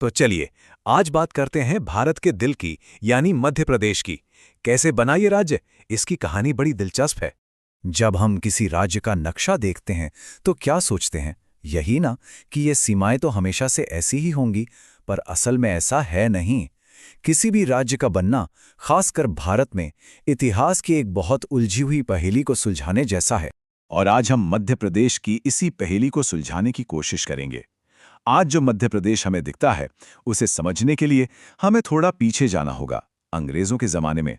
तो चलिए आज बात करते हैं भारत के दिल की यानी मध्य प्रदेश की। कैसे बना ये राज्य, इसकी कहानी बड़ी दिलचस्प है। जब हम किसी राज्य का नक्शा देखते हैं तो क्या सोचते हैं, यही ना कि ये सीमाएं तो हमेशा से ऐसी ही होंगी, पर असल में ऐसा है नहीं। किसी भी राज्य का बनना, खासकर भारत में, इतिहास की एक बहुत उलझी हुई पहेली को सुलझाने जैसा है। और आज हम मध्य प्रदेश की इसी पहेली को सुलझाने की कोशिश करेंगे। आज जो मध्य प्रदेश हमें दिखता है, उसे समझने के लिए हमें थोड़ा पीछे जाना होगा, अंग्रेजों के जमाने में।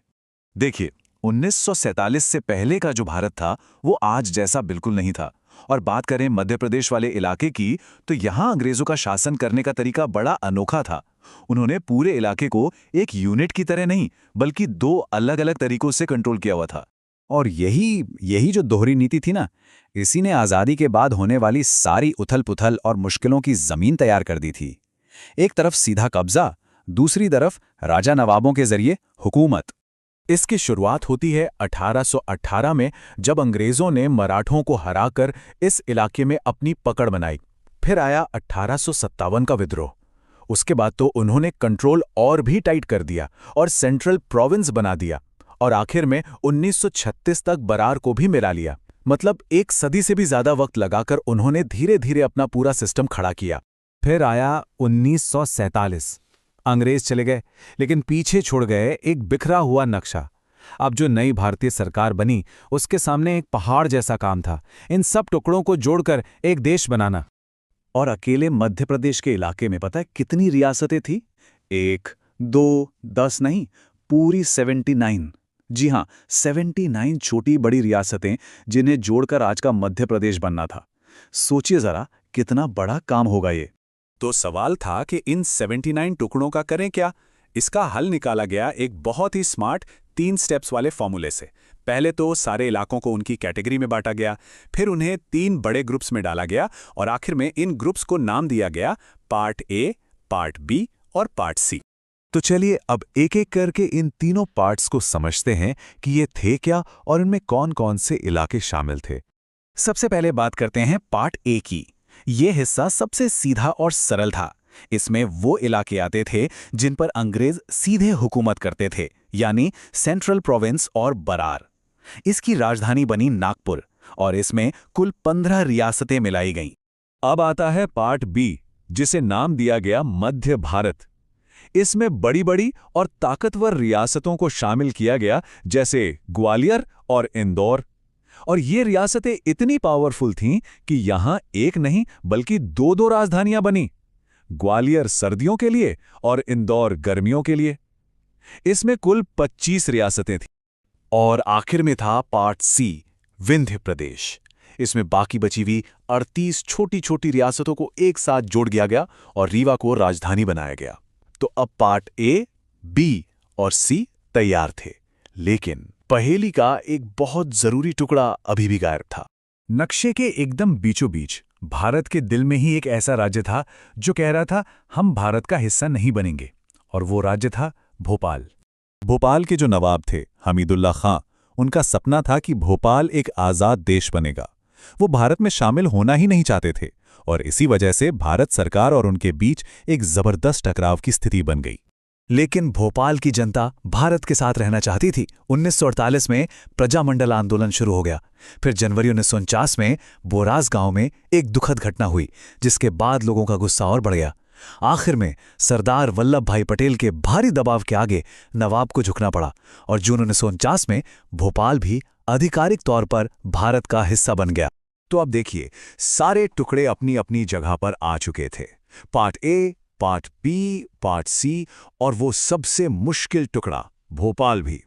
देखिए, 1947 से पहले का जो भारत था वो आज जैसा बिल्कुल नहीं था। और बात करें मध्य प्रदेश वाले इलाके की, तो यहाँ अंग्रेजों का शासन करने का तरीका बड़ा अनोखा था। उन्होंने पूरे इलाके को एक यूनिट की तरह नहीं, बल्कि दो अलग-अलग तरीकों से कंट्रोल किया हुआ था। और यही यही जो दोहरी नीति थी ना, इसी ने आज़ादी के बाद होने वाली सारी उथल-पुथल और मुश्किलों की ज़मीन तैयार कर दी थी। एक तरफ सीधा कब्जा, दूसरी तरफ राजा नवाबों के जरिए हुकूमत। इसकी शुरुआत होती है 1818 में, जब अंग्रेजों ने मराठों को हराकर इस इलाके में अपनी पकड़ बनाई। फिर आया 1857 का विद्रोह। उसके बाद तो उन्होंने कंट्रोल और भी टाइट कर दिया और सेंट्रल प्रोविंस बना दिया, और आखिर में 1936 तक बरार को भी मिला लिया। मतलब एक सदी से भी ज्यादा वक्त लगाकर उन्होंने धीरे धीरे अपना पूरा सिस्टम खड़ा किया। फिर आया 1947। अंग्रेज चले गए, लेकिन पीछे छोड़ गए एक बिखरा हुआ नक्शा। अब जो नई भारतीय सरकार बनी, उसके सामने एक पहाड़ जैसा काम था, इन सब टुकड़ों को जोड़कर एक देश बनाना। और अकेले मध्य प्रदेश के इलाके में पता है कितनी रियासतें थी? 1, 2, 10 नहीं, पूरी 79। जी हाँ, 79 छोटी बड़ी रियासतें, जिन्हें जोड़कर आज का मध्य प्रदेश बनना था। सोचिए जरा, कितना बड़ा काम होगा ये। तो सवाल था कि इन 79 टुकड़ों का करें क्या? इसका हल निकाला गया एक बहुत ही स्मार्ट 3 स्टेप्स वाले फॉर्मूले से। पहले तो सारे इलाकों को उनकी कैटेगरी में बांटा गया, फिर उन्हें 3 बड़े ग्रुप्स में डाला गया, और आखिर में इन ग्रुप्स को नाम दिया गया पार्ट ए, पार्ट बी और पार्ट सी। तो चलिए अब एक एक करके इन तीनों पार्ट्स को समझते हैं कि ये थे क्या और इनमें कौन कौन से इलाके शामिल थे। सबसे पहले बात करते हैं पार्ट ए की। ये हिस्सा सबसे सीधा और सरल था। इसमें वो इलाके आते थे जिन पर अंग्रेज सीधे हुकूमत करते थे, यानी सेंट्रल प्रोविंस और बरार। इसकी राजधानी बनी नागपुर, और इसमें कुल 15 रियासतें मिलाई गईं। अब आता है पार्ट बी, जिसे नाम दिया गया मध्य भारत। इसमें बड़ी बड़ी और ताकतवर रियासतों को शामिल किया गया, जैसे ग्वालियर और इंदौर। और ये रियासतें इतनी पावरफुल थीं कि यहां एक नहीं बल्कि 2-2 राजधानियां बनी, ग्वालियर सर्दियों के लिए और इंदौर गर्मियों के लिए। इसमें कुल 25 रियासतें थीं। और आखिर में था पार्ट सी, विंध्य प्रदेश। इसमें बाकी बची हुई 38 छोटी छोटी रियासतों को एक साथ जोड़ दिया गया और रीवा को राजधानी बनाया गया। तो अब पार्ट ए, बी और सी तैयार थे, लेकिन पहेली का एक बहुत जरूरी टुकड़ा अभी भी गायब था। नक्शे के एकदम बीचों बीच, भारत के दिल में ही एक ऐसा राज्य था जो कह रहा था हम भारत का हिस्सा नहीं बनेंगे, और वो राज्य था भोपाल। भोपाल के जो नवाब थे हमीदुल्ला खां, उनका सपना था कि भोपाल एक आज़ाद देश बनेगा। वो भारत में शामिल होना ही नहीं चाहते थे, और इसी वजह से भारत सरकार और उनके बीच एक जबरदस्त टकराव की स्थिति बन गई। लेकिन भोपाल की जनता भारत के साथ रहना चाहती थी। 1948 में प्रजामंडल आंदोलन शुरू हो गया। फिर जनवरी 1949 में बोरास गांव में एक दुखद घटना हुई, जिसके बाद लोगों का गुस्सा और बढ़ गया। आखिर में सरदार वल्लभ भाई पटेल के भारी दबाव के आगे नवाब को झुकना पड़ा, और जून 1949 में भोपाल भी आधिकारिक तौर पर भारत का हिस्सा बन गया। तो अब देखिए, सारे टुकड़े अपनी अपनी जगह पर आ चुके थे। Part A, part B, part C, और वो सबसे मुश्किल टुकड़ा भोपाल भी।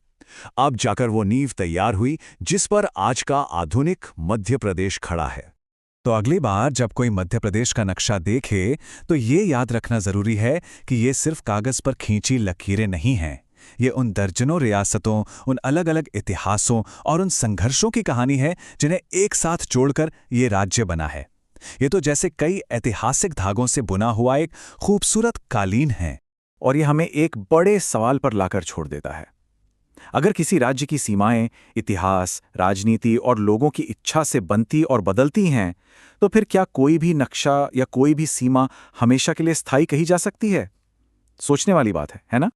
अब जाकर वो नींव तैयार हुई जिस पर आज का आधुनिक मध्य प्रदेश खड़ा है। तो अगली बार जब कोई मध्य प्रदेश का नक्शा देखे, तो ये याद रखना जरूरी है कि ये सिर्फ कागज पर खींची लकीरें नहीं हैं। ये उन दर्जनों रियासतों, उन अलग अलग इतिहासों और उन संघर्षों की कहानी है जिन्हें एक साथ जोड़कर ये राज्य बना है। ये तो जैसे कई ऐतिहासिक धागों से बुना हुआ एक खूबसूरत कालीन है, और ये हमें एक बड़े सवाल पर लाकर छोड़ देता है। अगर किसी राज्य की सीमाएं इतिहास, राजनीति और लोगों की इच्छा से बनती और बदलती हैं, तो फिर क्या कोई भी नक्शा या कोई भी सीमा हमेशा के लिए स्थायी कही जा सकती है? सोचने वाली बात है ना?